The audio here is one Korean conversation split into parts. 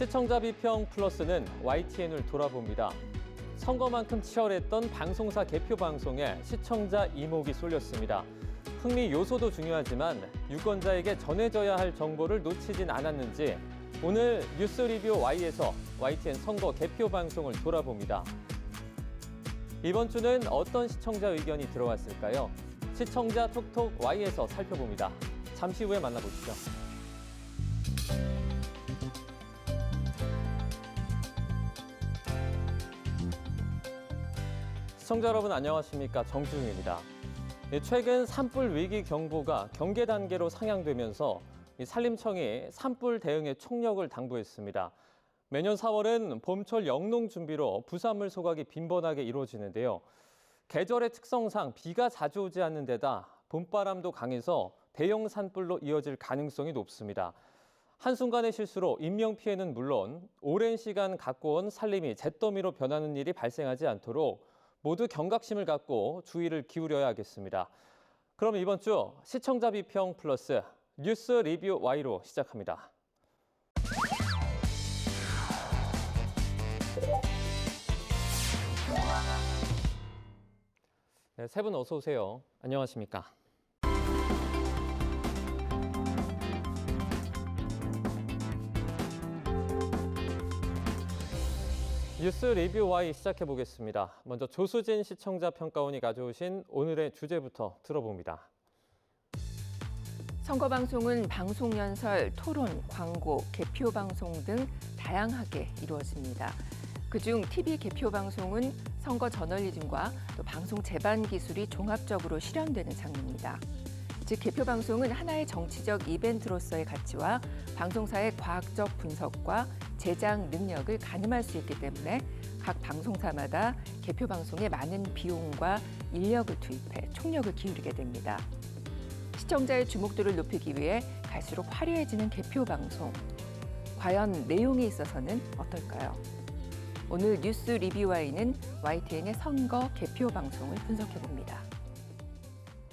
시청자 비평 플러스는 YTN을 돌아봅니다. 선거만큼 치열했던 방송사 개표 방송에 시청자 이목이 쏠렸습니다. 흥미 요소도 중요하지만 유권자에게 전해져야 할 정보를 놓치진 않았는지 오늘 뉴스 리뷰 Y에서 YTN 선거 개표 방송을 돌아봅니다. 이번 주는 어떤 시청자 의견이 들어왔을까요? 시청자 톡톡 Y에서 살펴봅니다. 잠시 후에 만나보시죠. 시청자 여러분 안녕하십니까? 정주웅입니다. 최근 산불 위기 경보가 경계 단계로 상향되면서 산림청이 산불 대응에 총력을 당부했습니다. 매년 4월은 봄철 영농 준비로 부산물 소각이 빈번하게 이루어지는데요. 계절의 특성상 비가 자주 오지 않는 데다 봄바람도 강해서 대형 산불로 이어질 가능성이 높습니다. 한순간의 실수로 인명피해는 물론 오랜 시간 갖고 온 산림이 잿더미로 변하는 일이 발생하지 않도록 모두 경각심을 갖고 주의를 기울여야 하겠습니다. 그럼 이번 주 시청자 비평 플러스 뉴스 리뷰 Y로 시작합니다. 네, 세 분 어서 오세요. 안녕하십니까? 뉴스 리뷰 Y 시작해 보겠습니다. 먼저 조수진 시청자 평가원이 가져오신 오늘의 주제부터 들어봅니다. 선거방송은 방송연설, 토론, 광고, 개표방송 등 다양하게 이루어집니다. 그중 TV 개표방송은 선거 저널리즘과 또 방송 제반 기술이 종합적으로 실현되는 장르입니다. 즉 개표방송은 하나의 정치적 이벤트로서의 가치와 방송사의 과학적 분석과 제작 능력을 가늠할 수 있기 때문에 각 방송사마다 개표방송에 많은 비용과 인력을 투입해 총력을 기울이게 됩니다. 시청자의 주목도를 높이기 위해 갈수록 화려해지는 개표방송. 과연 내용에 있어서는 어떨까요? 오늘 뉴스 리뷰와는 YTN의 선거 개표방송을 분석해봅니다.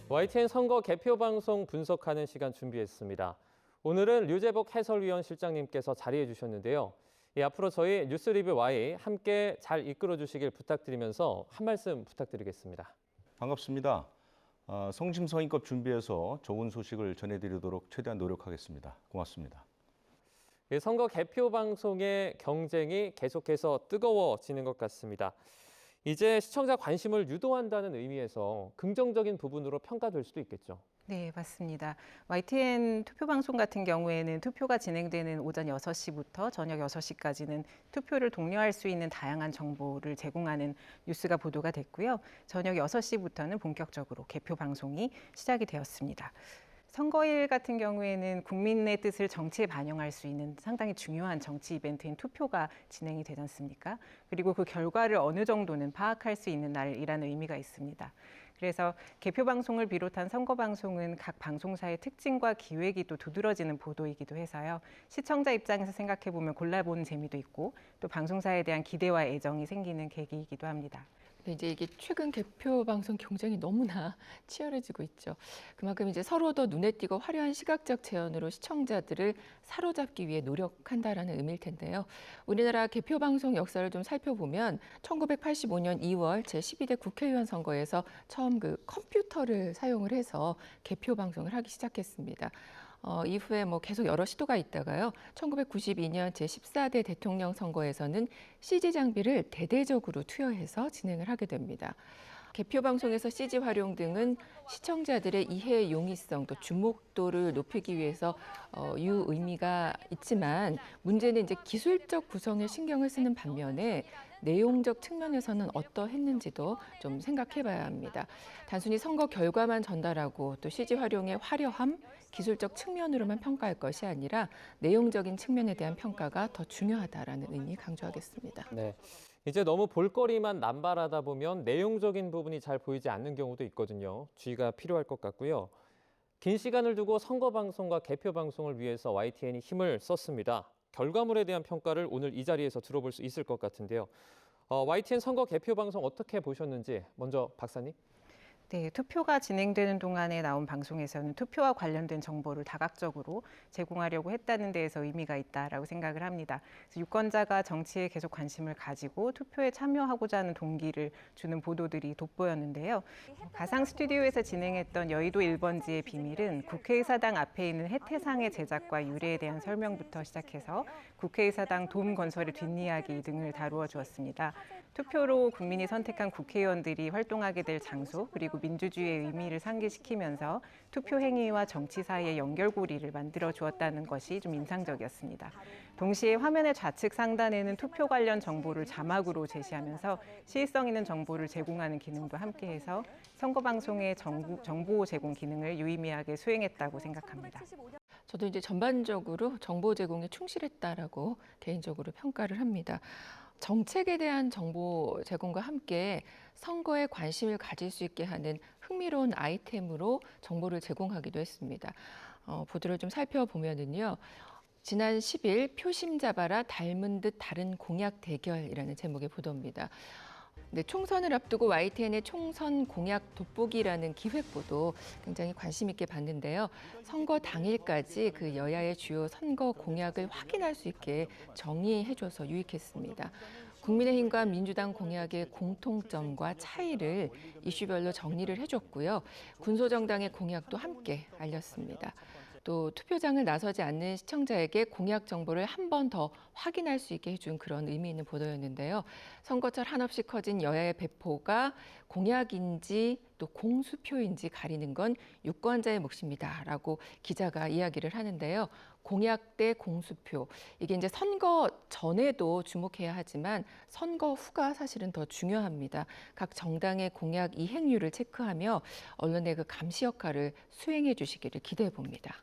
YTN 선거 개표방송 분석하는 시간 준비했습니다. 오늘은 류재복 해설위원 실장님께서 자리해 주셨는데요. 앞으로 저희 뉴스 리뷰 Y 함께 잘 이끌어 주시길 부탁드리면서 한 말씀 부탁드리겠습니다. 반갑습니다. 성심성의껏 준비해서 좋은 소식을 전해드리도록 최대한 노력하겠습니다. 고맙습니다. 선거 개표 방송의 경쟁이 계속해서 뜨거워지는 것 같습니다. 이제 시청자 관심을 유도한다는 의미에서 긍정적인 부분으로 평가될 수도 있겠죠. 네, 맞습니다. YTN 투표방송 같은 경우에는 투표가 진행되는 오전 6시부터 저녁 6시까지는 투표를 독려할 수 있는 다양한 정보를 제공하는 뉴스가 보도가 됐고요. 저녁 6시부터는 본격적으로 개표 방송이 시작이 되었습니다. 선거일 같은 경우에는 국민의 뜻을 정치에 반영할 수 있는 상당히 중요한 정치 이벤트인 투표가 진행이 되지 않습니까? 그리고 그 결과를 어느 정도는 파악할 수 있는 날이라는 의미가 있습니다. 그래서 개표 방송을 비롯한 선거 방송은 각 방송사의 특징과 기획이 또 두드러지는 보도이기도 해서요. 시청자 입장에서 생각해 보면 골라보는 재미도 있고 또 방송사에 대한 기대와 애정이 생기는 계기이기도 합니다. 이제 이게 최근 개표 방송 경쟁이 너무나 치열해지고 있죠. 그만큼 이제 서로 더 눈에 띄고 화려한 시각적 재현으로 시청자들을 사로잡기 위해 노력한다라는 의미일 텐데요. 우리나라 개표 방송 역사를 좀 살펴보면 1985년 2월 제12대 국회의원 선거에서 처음 그 컴퓨터를 사용을 해서 개표 방송을 하기 시작했습니다. 이후에 계속 여러 시도가 있다가요. 1992년 제14대 대통령 선거에서는 CG 장비를 대대적으로 투여해서 진행을 하게 됩니다. 개표 방송에서 CG 활용 등은 시청자들의 이해 용이성 또 주목도를 높이기 위해서 유의미가 있지만 문제는 이제 기술적 구성에 신경을 쓰는 반면에 내용적 측면에서는 어떠했는지도 좀 생각해 봐야 합니다. 단순히 선거 결과만 전달하고 또 CG 활용의 화려함, 기술적 측면으로만 평가할 것이 아니라 내용적인 측면에 대한 평가가 더 중요하다라는 의미 강조하겠습니다. 네. 이제 너무 볼거리만 남발하다 보면 내용적인 부분이 잘 보이지 않는 경우도 있거든요. 주의가 필요할 것 같고요. 긴 시간을 두고 선거 방송과 개표 방송을 위해서 YTN이 힘을 썼습니다. 결과물에 대한 평가를 오늘 이 자리에서 들어볼 수 있을 것 같은데요. YTN 선거 개표 방송 어떻게 보셨는지 먼저 박사님. 네, 투표가 진행되는 동안에 나온 방송에서는 투표와 관련된 정보를 다각적으로 제공하려고 했다는 데에서 의미가 있다라고 생각을 합니다. 그래서 유권자가 정치에 계속 관심을 가지고 투표에 참여하고자 하는 동기를 주는 보도들이 돋보였는데요. 가상 스튜디오에서 진행했던 여의도 1번지의 비밀은 국회의사당 앞에 있는 해태상의 제작과 유래에 대한 설명부터 시작해서 국회의사당 돔 건설의 뒷이야기 등을 다루어 주었습니다. 투표로 국민이 선택한 국회의원들이 활동하게 될 장소 그리고 민주주의의 의미를 상기시키면서 투표 행위와 정치 사이의 연결고리를 만들어 주었다는 것이 좀 인상적이었습니다. 동시에 화면의 좌측 상단에는 투표 관련 정보를 자막으로 제시하면서 시의성 있는 정보를 제공하는 기능도 함께해서 선거 방송의 정보 제공 기능을 유의미하게 수행했다고 생각합니다. 저도 이제 전반적으로 정보 제공에 충실했다라고 개인적으로 평가를 합니다. 정책에 대한 정보 제공과 함께 선거에 관심을 가질 수 있게 하는 흥미로운 아이템으로 정보를 제공하기도 했습니다. 보도를 좀 살펴보면은요. 지난 10일 표심 잡아라 닮은 듯 다른 공약 대결이라는 제목의 보도입니다. 네, 총선을 앞두고 YTN의 총선 공약 돋보기라는 기획보도 굉장히 관심 있게 봤는데요. 선거 당일까지 그 여야의 주요 선거 공약을 확인할 수 있게 정리해줘서 유익했습니다. 국민의힘과 민주당 공약의 공통점과 차이를 이슈별로 정리를 해줬고요. 군소정당의 공약도 함께 알렸습니다. 또 투표장을 나서지 않는 시청자에게 공약 정보를 한 번 더 확인할 수 있게 해준 그런 의미 있는 보도였는데요. 선거철 한없이 커진 여야의 배포가 공약인지 또 공수표인지 가리는 건 유권자의 몫입니다라고 기자가 이야기를 하는데요. 공약 대 공수표, 이게 이제 선거 전에도 주목해야 하지만 선거 후가 사실은 더 중요합니다. 각 정당의 공약 이행률을 체크하며 언론의 그 감시 역할을 수행해 주시기를 기대해 봅니다.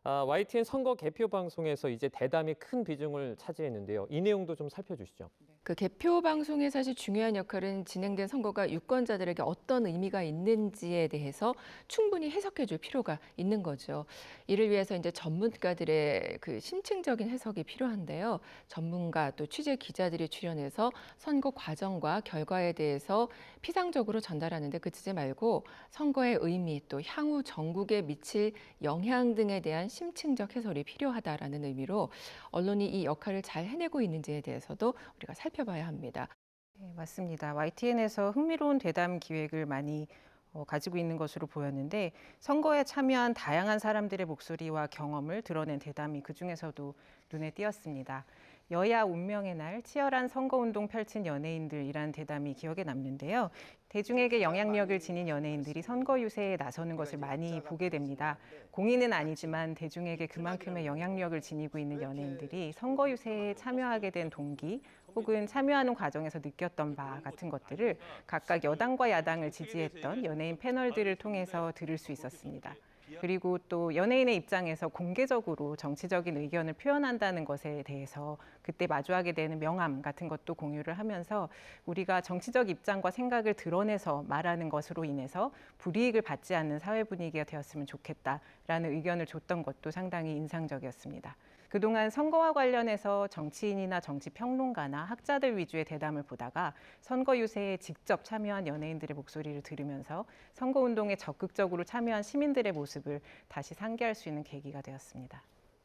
YTN 선거 개표 방송에서 이제 대담이 큰 비중을 차지했는데요. 이 내용도 좀 살펴주시죠. 그 개표 방송의 사실 중요한 역할은 진행된 선거가 유권자들에게 어떤 의미가 있는지에 대해서 충분히 해석해 줄 필요가 있는 거죠. 이를 위해서 이제 전문가들의 그 심층적인 해석이 필요한데요. 전문가 또 취재 기자들이 출연해서 선거 과정과 결과에 대해서 피상적으로 전달하는데 그치지 말고 선거의 의미 또 향후 전국에 미칠 영향 등에 대한 심층적 해설이 필요하다라는 의미로 언론이 이 역할을 잘 해내고 있는지에 대해서도 우리가 살펴봐야 합니다. 네, 맞습니다. YTN에서 흥미로운 대담 기획을 많이 가지고 있는 것으로 보였는데 선거에 참여한 다양한 사람들의 목소리와 경험을 드러낸 대담이 그중에서도 눈에 띄었습니다. 여야 운명의 날 치열한 선거운동 펼친 연예인들이란 대담이 기억에 남는데요. 대중에게 영향력을 지닌 연예인들이 선거 유세에 나서는 것을 많이 보게 됩니다. 공인은 아니지만 대중에게 그만큼의 영향력을 지니고 있는 연예인들이 선거 유세에 참여하게 된 동기 혹은 참여하는 과정에서 느꼈던 바 같은 것들을 각각 여당과 야당을 지지했던 연예인 패널들을 통해서 들을 수 있었습니다. 그리고 또 연예인의 입장에서 공개적으로 정치적인 의견을 표현한다는 것에 대해서 그때 마주하게 되는 명암 같은 것도 공유를 하면서 우리가 정치적 입장과 생각을 드러내서 말하는 것으로 인해서 불이익을 받지 않는 사회 분위기가 되었으면 좋겠다라는 의견을 줬던 것도 상당히 인상적이었습니다. 그동안 선거와 관련해서 정치인이나 정치평론가나 학자들 위주의 대담을 보다가 선거 유세에 직접 참여한 연예인들의 목소리를 들으면서 선거운동에 적극적으로 참여한 시민들의 모습을 다시 상기할 수 있는 계기가 되었습니다.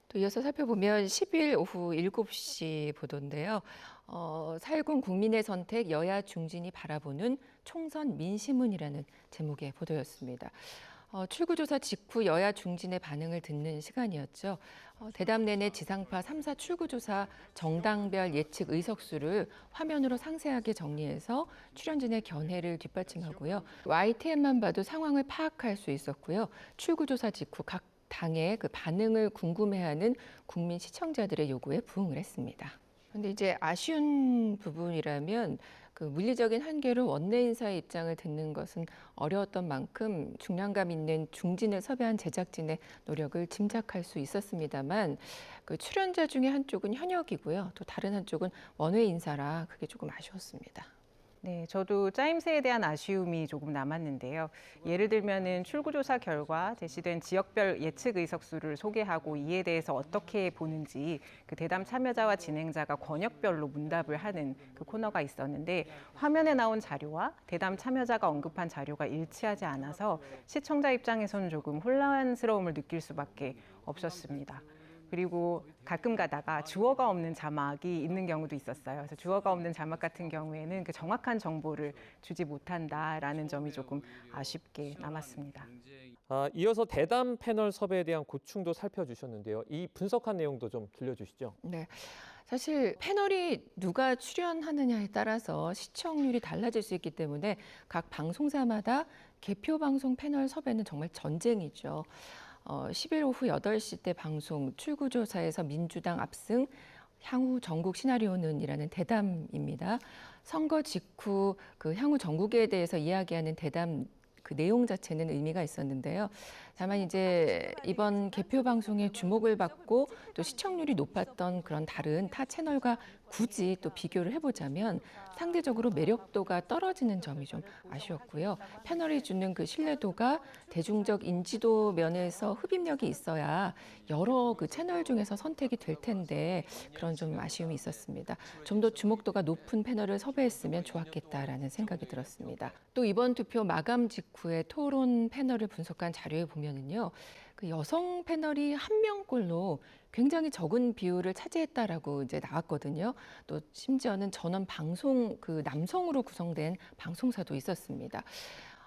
또 이어서 살펴보면 10일 오후 7시 보도인데요. 4.10 국민의 선택 여야 중진이 바라보는 총선 민심문이라는 제목의 보도였습니다. 출구조사 직후 여야 중진의 반응을 듣는 시간이었죠. 대담 내내 지상파 3사 출구조사 정당별 예측 의석수를 화면으로 상세하게 정리해서 출연진의 견해를 뒷받침하고요. YTN만 봐도 상황을 파악할 수 있었고요. 출구조사 직후 각 당의 그 반응을 궁금해하는 국민 시청자들의 요구에 부응을 했습니다. 그런데 이제 아쉬운 부분이라면 그 물리적인 한계로 원내 인사의 입장을 듣는 것은 어려웠던 만큼 중량감 있는 중진을 섭외한 제작진의 노력을 짐작할 수 있었습니다만 그 출연자 중에 한쪽은 현역이고요. 또 다른 한쪽은 원외 인사라 그게 조금 아쉬웠습니다. 네, 저도 짜임새에 대한 아쉬움이 조금 남았는데요. 예를 들면은 출구조사 결과 제시된 지역별 예측 의석수를 소개하고 이에 대해서 어떻게 보는지 그 대담 참여자와 진행자가 권역별로 문답을 하는 그 코너가 있었는데 화면에 나온 자료와 대담 참여자가 언급한 자료가 일치하지 않아서 시청자 입장에서는 조금 혼란스러움을 느낄 수밖에 없었습니다. 그리고 가끔 가다가 주어가 없는 자막이 있는 경우도 있었어요. 그래서 주어가 없는 자막 같은 경우에는 그 정확한 정보를 주지 못한다라는 점이 조금 아쉽게 남았습니다. 이어서 대담 패널 섭외에 대한 고충도 살펴주셨는데요. 이 분석한 내용도 좀 들려주시죠. 네. 사실 패널이 누가 출연하느냐에 따라서 시청률이 달라질 수 있기 때문에 각 방송사마다 개표 방송 패널 섭외는 정말 전쟁이죠. 10일 오후 8시 때 방송 출구조사에서 민주당 압승, 향후 전국 시나리오는이라는 대담입니다. 선거 직후 그 향후 전국에 대해서 이야기하는 대담 그 내용 자체는 의미가 있었는데요. 다만 이제 이번 개표 방송에 주목을 받고 또 시청률이 높았던 그런 다른 타 채널과 굳이 또 비교를 해보자면 상대적으로 매력도가 떨어지는 점이 좀 아쉬웠고요. 패널이 주는 그 신뢰도가 대중적 인지도 면에서 흡입력이 있어야 여러 그 채널 중에서 선택이 될 텐데 그런 좀 아쉬움이 있었습니다. 좀 더 주목도가 높은 패널을 섭외했으면 좋았겠다라는 생각이 들었습니다. 또 이번 투표 마감 직후에 토론 패널을 분석한 자료에 보면은요, 그 여성 패널이 한 명꼴로 굉장히 적은 비율을 차지했다라고 이제 나왔거든요. 또 심지어는 전원 방송 그 남성으로 구성된 방송사도 있었습니다.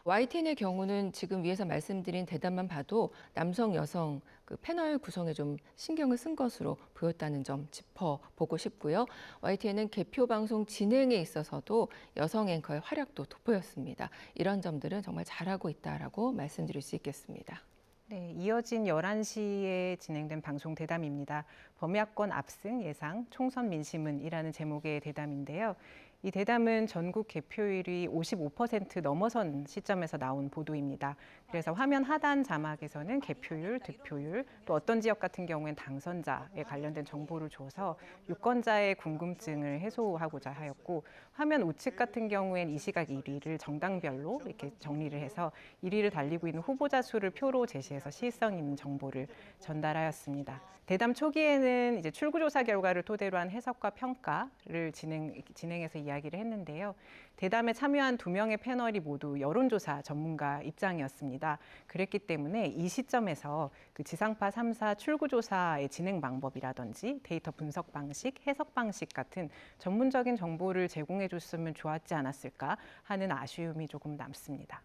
YTN의 경우는 지금 위에서 말씀드린 대담만 봐도 남성, 여성 그 패널 구성에 좀 신경을 쓴 것으로 보였다는 점 짚어보고 싶고요. YTN은 개표 방송 진행에 있어서도 여성 앵커의 활약도 돋보였습니다. 이런 점들은 정말 잘하고 있다라고 말씀드릴 수 있겠습니다. 네, 이어진 11시에 진행된 방송 대담입니다. 범야권 압승 예상 총선 민심은이라는 제목의 대담인데요. 이 대담은 전국 개표율이 55% 넘어선 시점에서 나온 보도입니다. 그래서 화면 하단 자막에서는 개표율, 득표율, 또 어떤 지역 같은 경우엔 당선자에 관련된 정보를 줘서 유권자의 궁금증을 해소하고자 하였고, 화면 우측 같은 경우엔 이 시각 1위를 정당별로 이렇게 정리를 해서 1위를 달리고 있는 후보자 수를 표로 제시해서 시의성 있는 정보를 전달하였습니다. 대담 초기에는 이제 출구조사 결과를 토대로 한 해석과 평가를 진행해서 이야기를 했는데요. 대담에 참여한 2명의 패널이 모두 여론조사 전문가 입장이었습니다. 그랬기 때문에 이 시점에서 그 지상파 3사 출구조사의 진행 방법이라든지 데이터 분석 방식, 해석 방식 같은 전문적인 정보를 제공해 줬으면 좋았지 않았을까 하는 아쉬움이 조금 남습니다.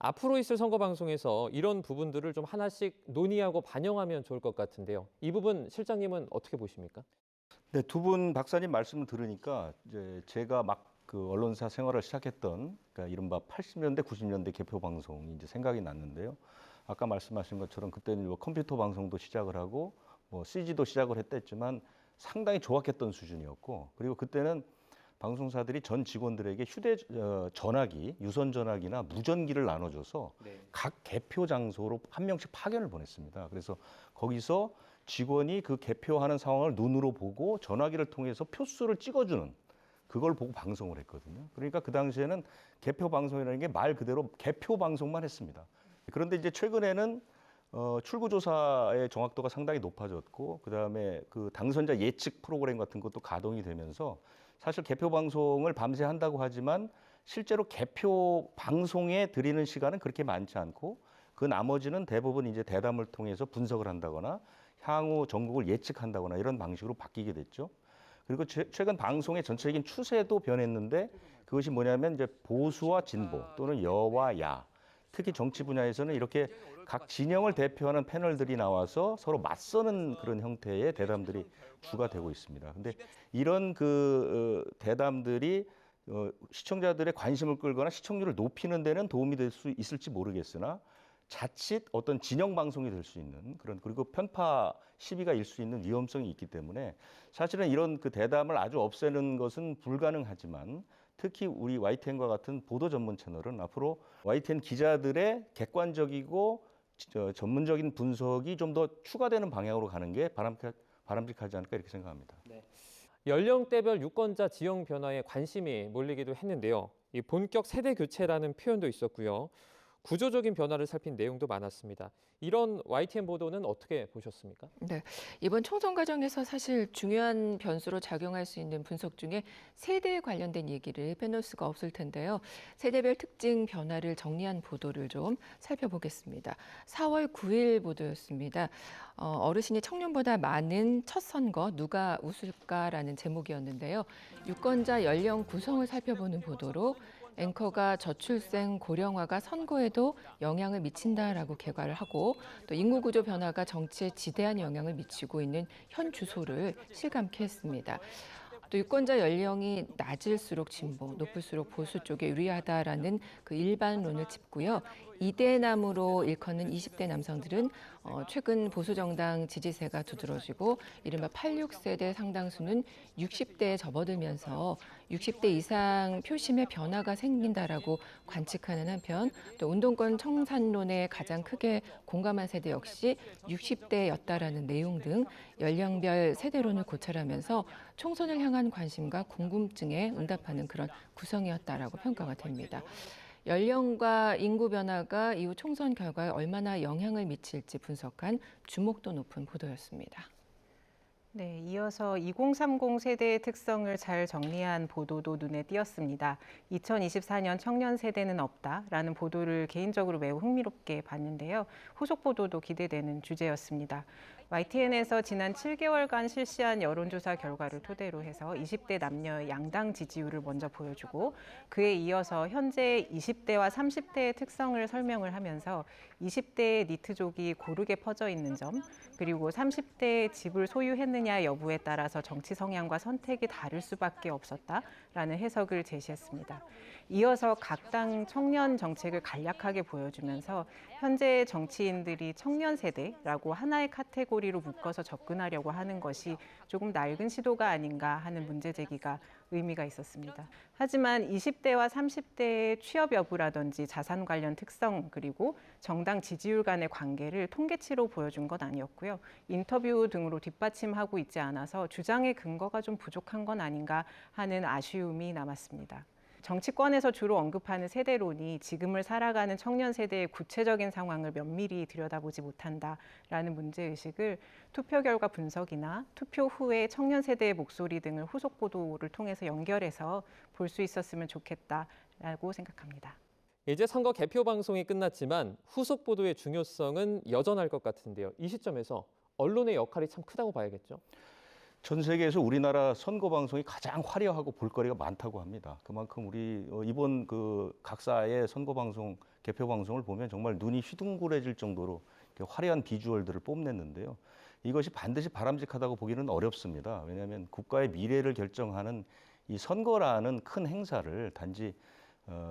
앞으로 있을 선거 방송에서 이런 부분들을 좀 하나씩 논의하고 반영하면 좋을 것 같은데요. 이 부분 실장님은 어떻게 보십니까? 네, 두 분 박사님 말씀을 들으니까 이제 제가 막 그 언론사 생활을 시작했던 그러니까 이른바 80년대, 90년대 개표 방송이 이제 생각이 났는데요. 아까 말씀하신 것처럼 그때는 뭐 컴퓨터 방송도 시작을 하고 뭐 CG도 시작을 했댔지만 상당히 조악했던 수준이었고, 그리고 그때는 방송사들이 전 직원들에게 전화기, 유선 전화기나 무전기를 나눠줘서 각 개표 장소로 한 명씩 파견을 보냈습니다. 그래서 거기서 직원이 그 개표하는 상황을 눈으로 보고 전화기를 통해서 표수를 찍어주는 그걸 보고 방송을 했거든요. 그러니까 그 당시에는 개표 방송이라는 게 말 그대로 개표 방송만 했습니다. 그런데 이제 최근에는 출구조사의 정확도가 상당히 높아졌고, 그다음에 그 당선자 예측 프로그램 같은 것도 가동이 되면서 사실 개표 방송을 밤새 한다고 하지만 실제로 개표 방송에 드리는 시간은 그렇게 많지 않고, 그 나머지는 대부분 이제 대담을 통해서 분석을 한다거나 향후 전국을 예측한다거나 이런 방식으로 바뀌게 됐죠. 그리고 최근 방송의 전체적인 추세도 변했는데, 그것이 뭐냐면 이제 보수와 진보 또는 여와 야, 특히 정치 분야에서는 이렇게 각 진영을 대표하는 패널들이 나와서 서로 맞서는 그런 형태의 대담들이 주가 되고 있습니다. 근데 이런 그 대담들이 시청자들의 관심을 끌거나 시청률을 높이는 데는 도움이 될 수 있을지 모르겠으나 자칫 어떤 진영 방송이 될 수 있는 그런, 그리고 편파 시비가 일 수 있는 위험성이 있기 때문에 사실은 이런 그 대담을 아주 없애는 것은 불가능하지만, 특히 우리 YTN과 같은 보도 전문 채널은 앞으로 YTN 기자들의 객관적이고 전문적인 분석이 좀 더 추가되는 방향으로 가는 게 바람직하지 않을까 이렇게 생각합니다. 네. 연령대별 유권자 지형 변화에 관심이 몰리기도 했는데요. 이 본격 세대 교체라는 표현도 있었고요. 구조적인 변화를 살핀 내용도 많았습니다. 이런 YTN 보도는 어떻게 보셨습니까? 네, 이번 총선 과정에서 사실 중요한 변수로 작용할 수 있는 분석 중에 세대에 관련된 얘기를 빼놓을 수가 없을 텐데요. 세대별 특징 변화를 정리한 보도를 좀 살펴보겠습니다. 4월 9일 보도였습니다. 어르신이 청년보다 많은 첫 선거 누가 웃을까라는 제목이었는데요. 유권자 연령 구성을 살펴보는 보도로 앵커가 저출생 고령화가 선거에도 영향을 미친다라고 개괄을 하고 또 인구 구조 변화가 정치에 지대한 영향을 미치고 있는 현 주소를 실감케 했습니다. 또 유권자 연령이 낮을수록 진보, 높을수록 보수 쪽에 유리하다라는 그 일반론을 짚고요. 이대남으로 일컫는 20대 남성들은 최근 보수정당 지지세가 두드러지고 이른바 86세대 상당수는 60대에 접어들면서 60대 이상 표심의 변화가 생긴다라고 관측하는 한편 또 운동권 청산론에 가장 크게 공감한 세대 역시 60대였다라는 내용 등 연령별 세대론을 고찰하면서 총선을 향한 관심과 궁금증에 응답하는 그런 구성이었다라고 평가가 됩니다. 연령과 인구 변화가 이후 총선 결과에 얼마나 영향을 미칠지 분석한 주목도 높은 보도였습니다. 네, 이어서 2030 세대의 특성을 잘 정리한 보도도 눈에 띄었습니다. 2024년 청년 세대는 없다라는 보도를 개인적으로 매우 흥미롭게 봤는데요. 후속 보도도 기대되는 주제였습니다. YTN에서 지난 7개월간 실시한 여론조사 결과를 토대로 해서 20대 남녀의 양당 지지율을 먼저 보여주고 그에 이어서 현재 20대와 30대의 특성을 설명을 하면서 20대의 니트족이 고르게 퍼져 있는 점, 그리고 30대의 집을 소유했느냐 여부에 따라서 정치 성향과 선택이 다를 수밖에 없었다라는 해석을 제시했습니다. 이어서 각 당 청년 정책을 간략하게 보여주면서 현재 정치인들이 청년 세대라고 하나의 카테고리로 묶어서 접근하려고 하는 것이 조금 낡은 시도가 아닌가 하는 문제 제기가 의미가 있었습니다. 하지만 20대와 30대의 취업 여부라든지 자산 관련 특성 그리고 정당 지지율 간의 관계를 통계치로 보여준 건 아니었고요. 인터뷰 등으로 뒷받침하고 있지 않아서 주장의 근거가 좀 부족한 건 아닌가 하는 아쉬움이 남았습니다. 정치권에서 주로 언급하는 세대론이 지금을 살아가는 청년 세대의 구체적인 상황을 면밀히 들여다보지 못한다라는 문제의식을 투표 결과 분석이나 투표 후에 청년 세대의 목소리 등을 후속 보도를 통해서 연결해서 볼 수 있었으면 좋겠다라고 생각합니다. 이제 선거 개표 방송이 끝났지만 후속 보도의 중요성은 여전할 것 같은데요. 이 시점에서 언론의 역할이 참 크다고 봐야겠죠. 전 세계에서 우리나라 선거 방송이 가장 화려하고 볼거리가 많다고 합니다. 그만큼 우리 이번 그 각사의 선거 방송 개표 방송을 보면 정말 눈이 휘둥그레질 정도로 화려한 비주얼들을 뽐냈는데요. 이것이 반드시 바람직하다고 보기는 어렵습니다. 왜냐하면 국가의 미래를 결정하는 이 선거라는 큰 행사를 단지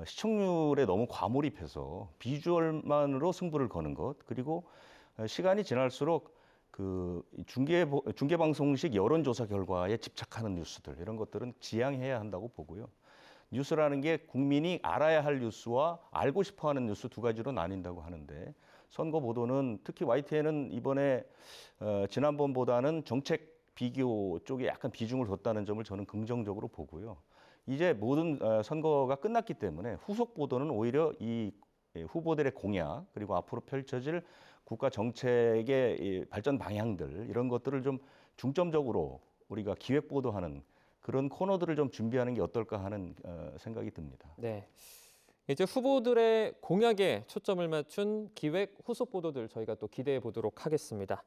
시청률에 너무 과몰입해서 비주얼만으로 승부를 거는 것, 그리고 시간이 지날수록 그 중계방송식 여론조사 결과에 집착하는 뉴스들, 이런 것들은 지양해야 한다고 보고요. 뉴스라는 게 국민이 알아야 할 뉴스와 알고 싶어하는 뉴스 두 가지로 나뉜다고 하는데, 선거 보도는 특히 YTN은 이번에 지난번보다는 정책 비교 쪽에 약간 비중을 뒀다는 점을 저는 긍정적으로 보고요. 이제 모든 선거가 끝났기 때문에 후속 보도는 오히려 이 후보들의 공약, 그리고 앞으로 펼쳐질 국가 정책의 발전 방향들, 이런 것들을 좀 중점적으로 우리가 기획 보도하는 그런 코너들을 좀 준비하는 게 어떨까 하는 생각이 듭니다. 네, 이제 후보들의 공약에 초점을 맞춘 기획 후속 보도들 저희가 또 기대해 보도록 하겠습니다.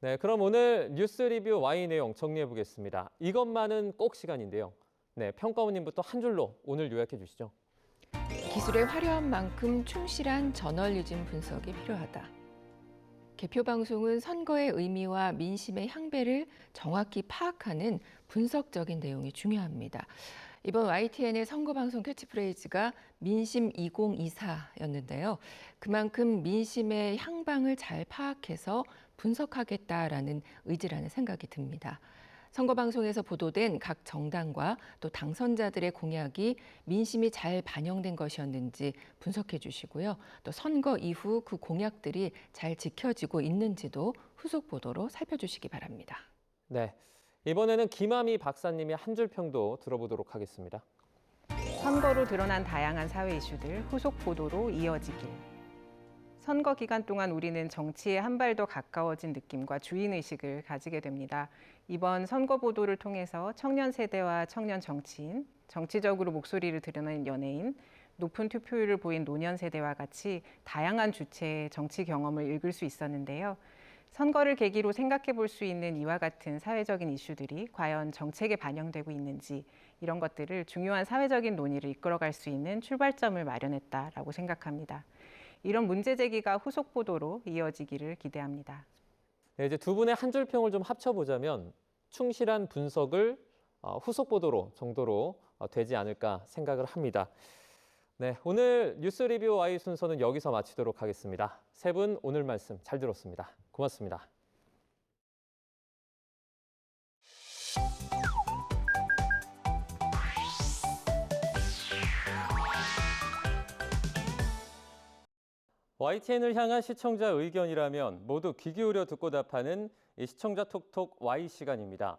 네, 그럼 오늘 뉴스 리뷰 Y 내용 정리해 보겠습니다. 이것만은 꼭 시간인데요. 네, 평가원님부터 한 줄로 오늘 요약해 주시죠. 기술의 화려한 만큼 충실한 저널리즘 분석이 필요하다. 개표 방송은 선거의 의미와 민심의 향배를 정확히 파악하는 분석적인 내용이 중요합니다. 이번 YTN의 선거 방송 캐치프레이즈가 민심 2024였는데요. 그만큼 민심의 향방을 잘 파악해서 분석하겠다라는 의지라는 생각이 듭니다. 선거 방송에서 보도된 각 정당과 또 당선자들의 공약이 민심이 잘 반영된 것이었는지 분석해 주시고요. 또 선거 이후 그 공약들이 잘 지켜지고 있는지도 후속 보도로 살펴주시기 바랍니다. 네, 이번에는 김아미 박사님의 한 줄 평도 들어보도록 하겠습니다. 선거로 드러난 다양한 사회 이슈들 후속 보도로 이어지길. 선거 기간 동안 우리는 정치에 한 발 더 가까워진 느낌과 주인의식을 가지게 됩니다. 이번 선거 보도를 통해서 청년 세대와 청년 정치인, 정치적으로 목소리를 드러낸 연예인, 높은 투표율을 보인 노년 세대와 같이 다양한 주체의 정치 경험을 읽을 수 있었는데요. 선거를 계기로 생각해 볼 수 있는 이와 같은 사회적인 이슈들이 과연 정책에 반영되고 있는지 이런 것들을 중요한 사회적인 논의를 이끌어갈 수 있는 출발점을 마련했다라고 생각합니다. 이런 문제 제기가 후속 보도로 이어지기를 기대합니다. 네, 이제 두 분의 한 줄 평을 좀 합쳐보자면 충실한 분석을 후속 보도로 정도로 되지 않을까 생각을 합니다. 네, 오늘 뉴스 리뷰 Y 순서는 여기서 마치도록 하겠습니다. 세 분 오늘 말씀 잘 들었습니다. 고맙습니다. YTN을 향한 시청자 의견이라면 모두 귀 기울여 듣고 답하는 이 시청자 톡톡 Y 시간입니다.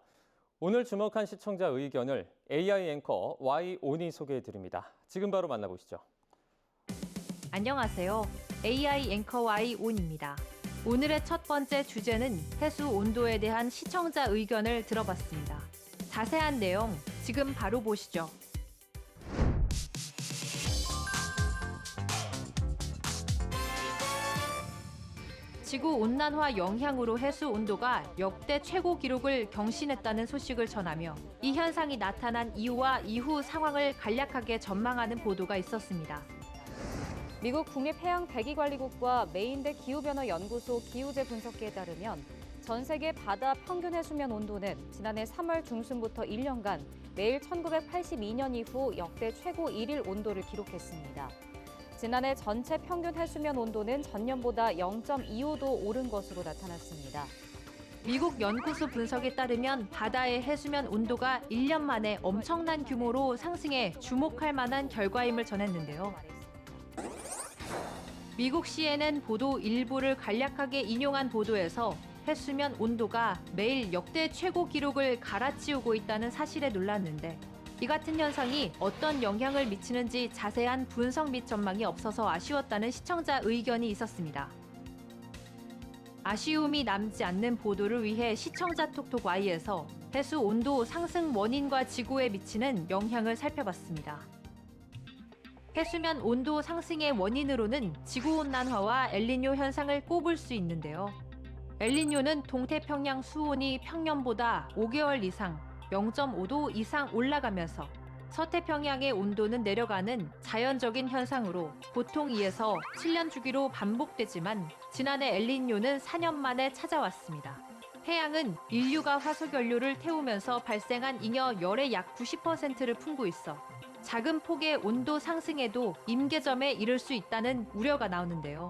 오늘 주목한 시청자 의견을 AI 앵커 Y온이 소개해드립니다. 지금 바로 만나보시죠. 안녕하세요. AI 앵커 Y온입니다. 오늘의 첫 번째 주제는 해수 온도에 대한 시청자 의견을 들어봤습니다. 자세한 내용 지금 바로 보시죠. 지구온난화 영향으로 해수 온도가 역대 최고 기록을 경신했다는 소식을 전하며 이 현상이 나타난 이유와 이후 상황을 간략하게 전망하는 보도가 있었습니다. 미국 국립해양대기관리국과 메인대 기후변화연구소 기후재 분석기에 따르면 전 세계 바다 평균 해수면 온도는 지난해 3월 중순부터 1년간 매일 1982년 이후 역대 최고 일일 온도를 기록했습니다. 지난해 전체 평균 해수면 온도는 전년보다 0.25도 오른 것으로 나타났습니다. 미국 연구소 분석에 따르면 바다의 해수면 온도가 1년 만에 엄청난 규모로 상승해 주목할 만한 결과임을 전했는데요. 미국 CNN 보도 일부를 간략하게 인용한 보도에서 해수면 온도가 매일 역대 최고 기록을 갈아치우고 있다는 사실에 놀랐는데 이 같은 현상이 어떤 영향을 미치는지 자세한 분석 및 전망이 없어서 아쉬웠다는 시청자 의견이 있었습니다. 아쉬움이 남지 않는 보도를 위해 시청자 톡톡 Y에서 해수 온도 상승 원인과 지구에 미치는 영향을 살펴봤습니다. 해수면 온도 상승의 원인으로는 지구온난화와 엘니뇨 현상을 꼽을 수 있는데요. 엘니뇨는 동태평양 수온이 평년보다 5개월 이상 0.5도 이상 올라가면서 서태평양의 온도는 내려가는 자연적인 현상으로 보통 2에서 7년 주기로 반복되지만 지난해 엘니뇨는 4년 만에 찾아왔습니다. 해양은 인류가 화석연료를 태우면서 발생한 잉여 열의 약 90%를 품고 있어 작은 폭의 온도 상승에도 임계점에 이를 수 있다는 우려가 나오는데요.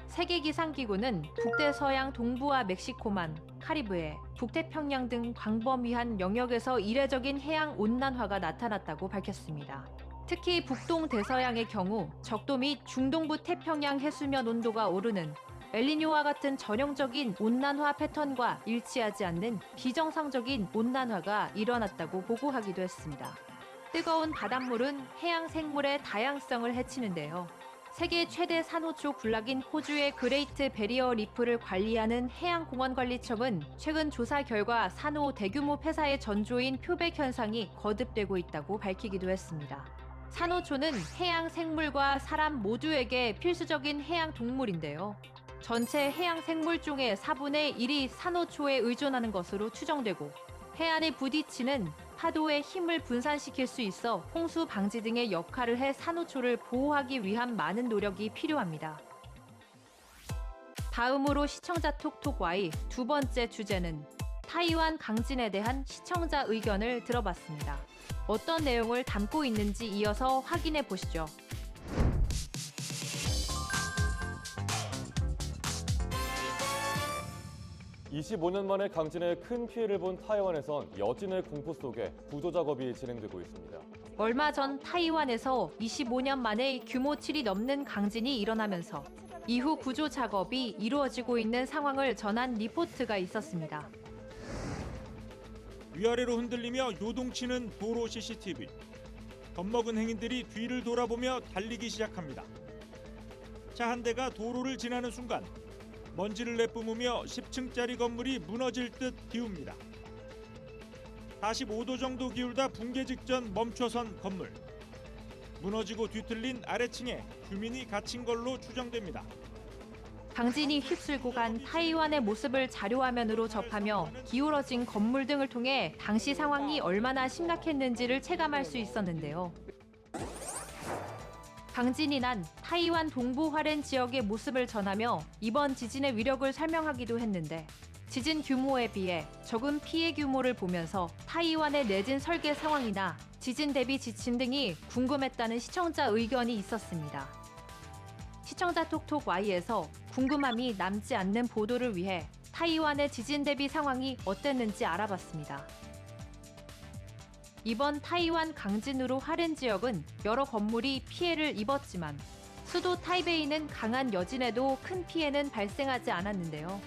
세계기상기구는 북대서양 동부와 멕시코만, 카리브해, 북태평양 등 광범위한 영역에서 이례적인 해양 온난화가 나타났다고 밝혔습니다. 특히 북동 대서양의 경우 적도 및 중동부 태평양 해수면 온도가 오르는 엘니뇨와 같은 전형적인 온난화 패턴과 일치하지 않는 비정상적인 온난화가 일어났다고 보고하기도 했습니다. 뜨거운 바닷물은 해양 생물의 다양성을 해치는데요. 세계 최대 산호초 군락인 호주의 그레이트 베리어 리프를 관리하는 해양공원관리청은 최근 조사 결과 산호 대규모 폐사의 전조인 표백 현상이 거듭되고 있다고 밝히기도 했습니다. 산호초는 해양 생물과 사람 모두에게 필수적인 해양 동물인데요. 전체 해양 생물 중의 4분의 1이 산호초에 의존하는 것으로 추정되고 해안에 부딪히는 파도의 힘을 분산시킬 수 있어 홍수 방지 등의 역할을 해 산호초를 보호하기 위한 많은 노력이 필요합니다. 다음으로 시청자 톡톡 Y 두 번째 주제는 타이완 강진에 대한 시청자 의견을 들어봤습니다. 어떤 내용을 담고 있는지 이어서 확인해 보시죠. 25년 만에 강진에 큰 피해를 본 타이완에선 여진의 공포 속에 구조 작업이 진행되고 있습니다. 얼마 전 타이완에서 25년 만에 규모 7이 넘는 강진이 일어나면서 이후 구조 작업이 이루어지고 있는 상황을 전한 리포트가 있었습니다. 위아래로 흔들리며 요동치는 도로 CCTV. 겁먹은 행인들이 뒤를 돌아보며 달리기 시작합니다. 차 한 대가 도로를 지나는 순간 먼지를 내뿜으며 10층짜리 건물이 무너질 듯 기웁니다. 45도 정도 기울다 붕괴 직전 멈춰선 건물. 무너지고 뒤틀린 아래층에 주민이 갇힌 걸로 추정됩니다. 강진이 휩쓸고 간 타이완의 모습을 자료화면으로 접하며 기울어진 건물 등을 통해 당시 상황이 얼마나 심각했는지를 체감할 수 있었는데요. 강진이 난 타이완 동부 화롄 지역의 모습을 전하며 이번 지진의 위력을 설명하기도 했는데 지진 규모에 비해 적은 피해 규모를 보면서 타이완의 내진 설계 상황이나 지진 대비 지침 등이 궁금했다는 시청자 의견이 있었습니다. 시청자 톡톡 Y에서 궁금함이 남지 않는 보도를 위해 타이완의 지진 대비 상황이 어땠는지 알아봤습니다. 이번 타이완 강진으로 화롄 지역은 여러 건물이 피해를 입었지만 수도 타이베이는 강한 여진에도 큰 피해는 발생하지 않았는데요.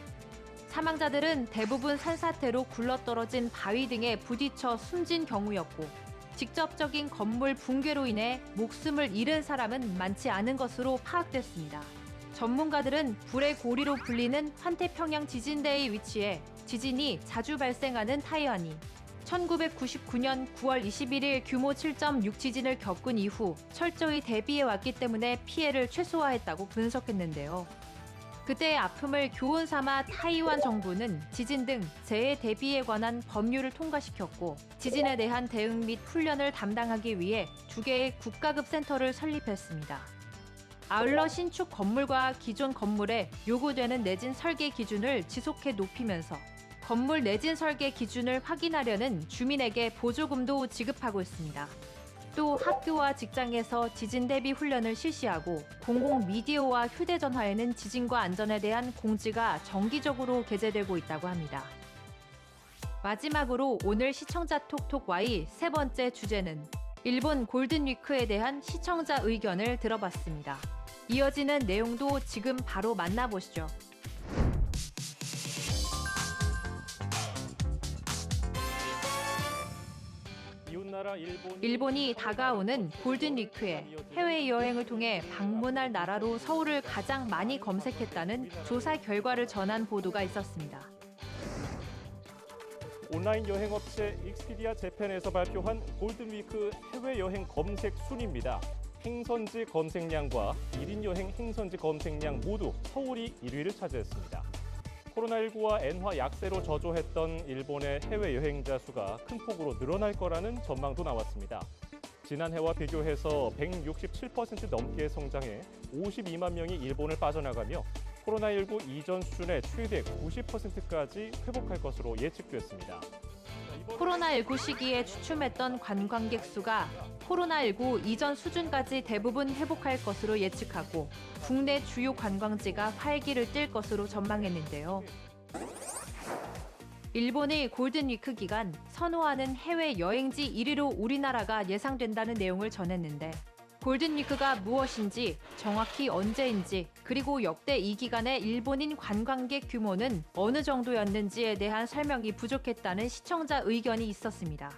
사망자들은 대부분 산사태로 굴러떨어진 바위 등에 부딪혀 숨진 경우였고 직접적인 건물 붕괴로 인해 목숨을 잃은 사람은 많지 않은 것으로 파악됐습니다. 전문가들은 불의 고리로 불리는 환태평양 지진대의 위치에 지진이 자주 발생하는 타이완이 1999년 9월 21일 규모 7.6 지진을 겪은 이후 철저히 대비해왔기 때문에 피해를 최소화했다고 분석했는데요. 그때의 아픔을 교훈 삼아 타이완 정부는 지진 등 재해 대비에 관한 법률을 통과시켰고 지진에 대한 대응 및 훈련을 담당하기 위해 2개의 국가급 센터를 설립했습니다. 아울러 신축 건물과 기존 건물에 요구되는 내진 설계 기준을 지속해 높이면서 건물 내진 설계 기준을 확인하려는 주민에게 보조금도 지급하고 있습니다. 또 학교와 직장에서 지진 대비 훈련을 실시하고 공공 미디어와 휴대전화에는 지진과 안전에 대한 공지가 정기적으로 게재되고 있다고 합니다. 마지막으로 오늘 시청자 톡톡 Y 세 번째 주제는 일본 골든위크에 대한 시청자 의견을 들어봤습니다. 이어지는 내용도 지금 바로 만나보시죠. 일본이 다가오는 골든위크에 해외여행을 통해 방문할 나라로 서울을 가장 많이 검색했다는 조사 결과를 전한 보도가 있었습니다. 온라인 여행업체 익스피디아 재팬에서 발표한 골든위크 해외여행 검색 순위입니다. 행선지 검색량과 1인 여행 행선지 검색량 모두 서울이 1위를 차지했습니다. 코로나19와 엔화 약세로 저조했던 일본의 해외 여행자 수가 큰 폭으로 늘어날 거라는 전망도 나왔습니다. 지난해와 비교해서 167% 넘게 성장해 52만 명이 일본을 빠져나가며 코로나19 이전 수준의 최대 90%까지 회복할 것으로 예측됐습니다. 코로나19 시기에 주춤했던 관광객 수가 코로나19 이전 수준까지 대부분 회복할 것으로 예측하고 국내 주요 관광지가 활기를 띨 것으로 전망했는데요. 일본의 골든위크 기간 선호하는 해외 여행지 1위로 우리나라가 예상된다는 내용을 전했는데 골든위크가 무엇인지 정확히 언제인지 그리고 역대 이 기간의 일본인 관광객 규모는 어느 정도였는지에 대한 설명이 부족했다는 시청자 의견이 있었습니다.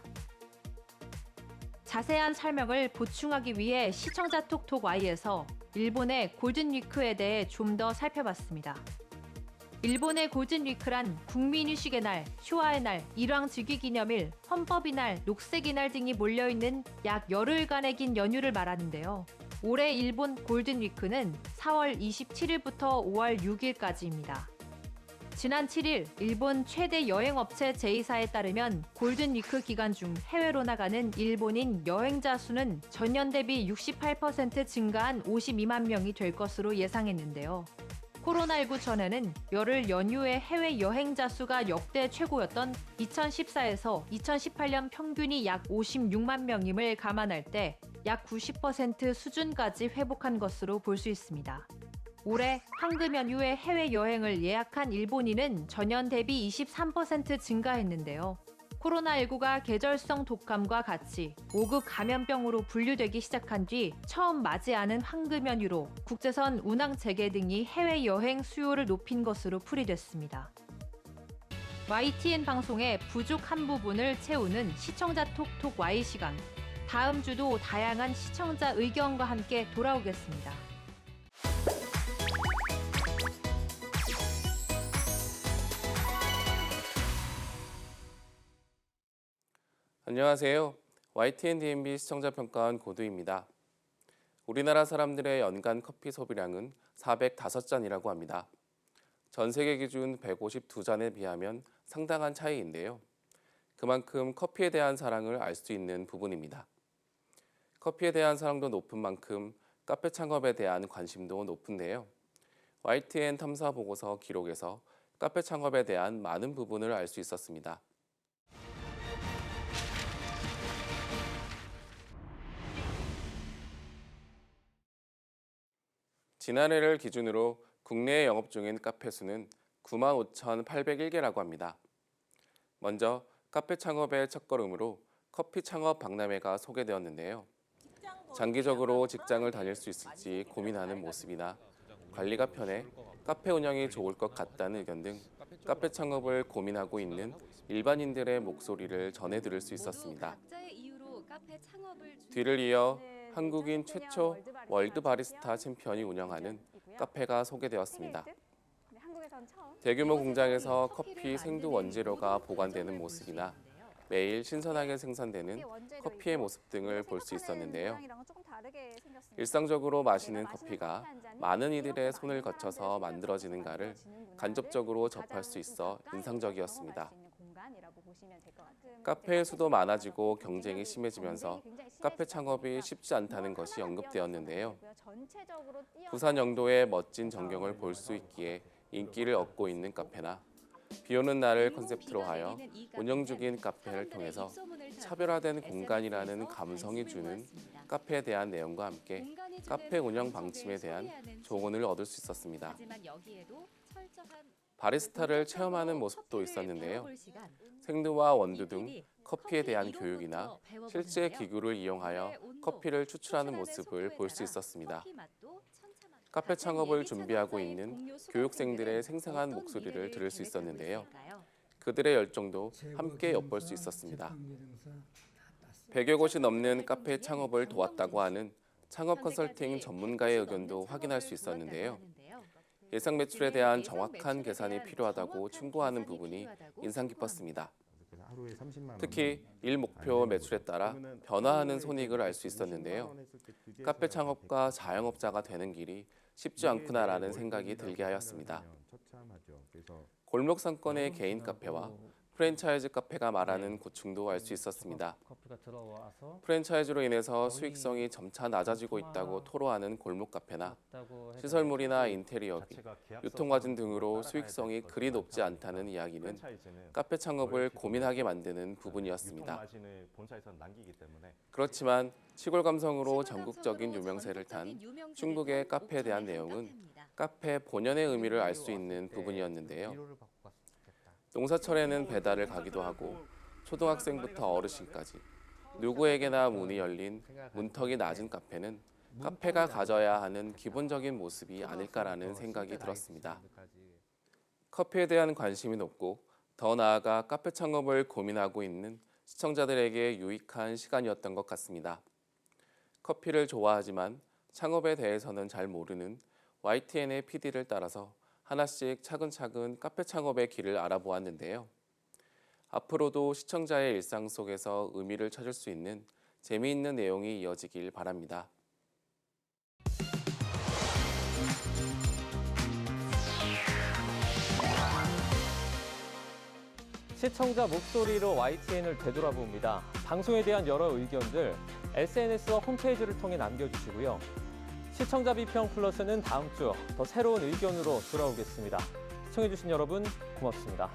자세한 설명을 보충하기 위해 시청자 톡톡 Y에서 일본의 골든위크에 대해 좀 더 살펴봤습니다. 일본의 골든위크란 국민휴식의 날, 휴화의 날, 일왕즉위기념일, 헌법의 날, 녹색의 날 등이 몰려있는 약 열흘간의 긴 연휴를 말하는데요. 올해 일본 골든위크는 4월 27일부터 5월 6일까지입니다. 지난 7일 일본 최대 여행업체 제이사에 따르면 골든위크 기간 중 해외로 나가는 일본인 여행자 수는 전년 대비 68% 증가한 52만 명이 될 것으로 예상했는데요. 코로나19 전에는 열흘 연휴의 해외 여행자 수가 역대 최고였던 2014에서 2018년 평균이 약 56만 명임을 감안할 때 약 90% 수준까지 회복한 것으로 볼 수 있습니다. 올해 황금 연휴에 해외 여행을 예약한 일본인은 전년 대비 23% 증가했는데요. 코로나19가 계절성 독감과 같이 5급 감염병으로 분류되기 시작한 뒤 처음 맞이하는 황금 연휴로 국제선 운항 재개 등이 해외 여행 수요를 높인 것으로 풀이됐습니다. YTN 방송의 부족한 부분을 채우는 시청자 톡톡 Y 시간. 다음 주도 다양한 시청자 의견과 함께 돌아오겠습니다. 안녕하세요. YTN DMB 시청자평가원 고두입니다. 우리나라 사람들의 연간 커피 소비량은 405잔이라고 합니다. 전 세계 기준 152잔에 비하면 상당한 차이인데요. 그만큼 커피에 대한 사랑을 알 수 있는 부분입니다. 커피에 대한 사랑도 높은 만큼 카페 창업에 대한 관심도 높은데요. YTN 탐사 보고서 기록에서 카페 창업에 대한 많은 부분을 알 수 있었습니다. 지난해를 기준으로 국내에 영업 중인 카페 수는 95,801개라고 합니다. 먼저 카페 창업의 첫걸음으로 커피 창업 박람회가 소개되었는데요. 장기적으로 직장을 다닐 수 있을지 고민하는 모습이나 관리가 편해 카페 운영이 좋을 것 같다는 의견 등 카페 창업을 고민하고 있는 일반인들의 목소리를 전해 들을 수 있었습니다. 뒤를 이어 한국인 최초 월드 바리스타 챔피언이 운영하는 카페가 소개되었습니다. 대규모 공장에서 커피 생두 원재료가 보관되는 모습이나 매일 신선하게 생산되는 커피의 모습 등을 볼 수 있었는데요. 일상적으로 마시는 커피가 많은 이들의 손을 거쳐서 만들어지는가를 간접적으로 접할 수 있어 인상적이었습니다. 카페의 수도 많아지고 경쟁이 심해지면서 카페 창업이 쉽지 않다는 것이 언급되었는데요. 부산 영도의 멋진 전경을 볼 수 있기에 인기를 얻고 있는 카페나 비오는 날을 컨셉트로 하여 운영 중인 카페를 통해서 차별화된 공간이라는 감성이 주는 카페에 대한 내용과 함께 카페 운영 방침에 대한 조언을 얻을 수 있었습니다. 바리스타를 체험하는 모습도 있었는데요. 생두와 원두 등 커피에 대한 교육이나 실제 기구를 이용하여 커피를 추출하는 모습을 볼 수 있었습니다. 카페 창업을 준비하고 있는 교육생들의 생생한 목소리를 들을 수 있었는데요. 그들의 열정도 함께 엿볼 수 있었습니다. 100여 곳이 넘는 카페 창업을 도왔다고 하는 창업 컨설팅 전문가의 의견도 확인할 수 있었는데요. 예상 매출에 대한 정확한 계산이 필요하다고 충고하는 부분이 인상 깊었습니다. 특히 일 목표 매출에 따라 변화하는 손익을 알 수 있었는데요. 카페 창업과 자영업자가 되는 길이 쉽지 않구나라는 생각이 들게 하였습니다. 골목 상권의 개인 카페와 프랜차이즈 카페가 말하는 고충도 알 수 있었습니다. 프랜차이즈로 인해서 수익성이 점차 낮아지고 있다고 토로하는 골목 카페나 시설물이나 인테리어비, 유통과진 등으로 수익성이 그리 높지 않다는 이야기는 카페 창업을 고민하게 만드는 부분이었습니다. 그렇지만 시골 감성으로 전국적인 유명세를 탄 충북의 카페에 대한 내용은 카페 본연의 의미를 알 수 있는 부분이었는데요. 농사철에는 배달을 가기도 하고 초등학생부터 어르신까지 누구에게나 문이 열린 문턱이 낮은 카페는 카페가 가져야 하는 기본적인 모습이 아닐까라는 생각이 들었습니다. 커피에 대한 관심이 높고 더 나아가 카페 창업을 고민하고 있는 시청자들에게 유익한 시간이었던 것 같습니다. 커피를 좋아하지만 창업에 대해서는 잘 모르는 YTN의 PD를 따라서 하나씩 차근차근 카페 창업의 길을 알아보았는데요. 앞으로도 시청자의 일상 속에서 의미를 찾을 수 있는 재미있는 내용이 이어지길 바랍니다. 시청자 목소리로 YTN을 되돌아봅니다. 방송에 대한 여러 의견들 SNS와 홈페이지를 통해 남겨주시고요. 시청자 비평 플러스는 다음 주 더 새로운 의견으로 돌아오겠습니다. 시청해주신 여러분 고맙습니다.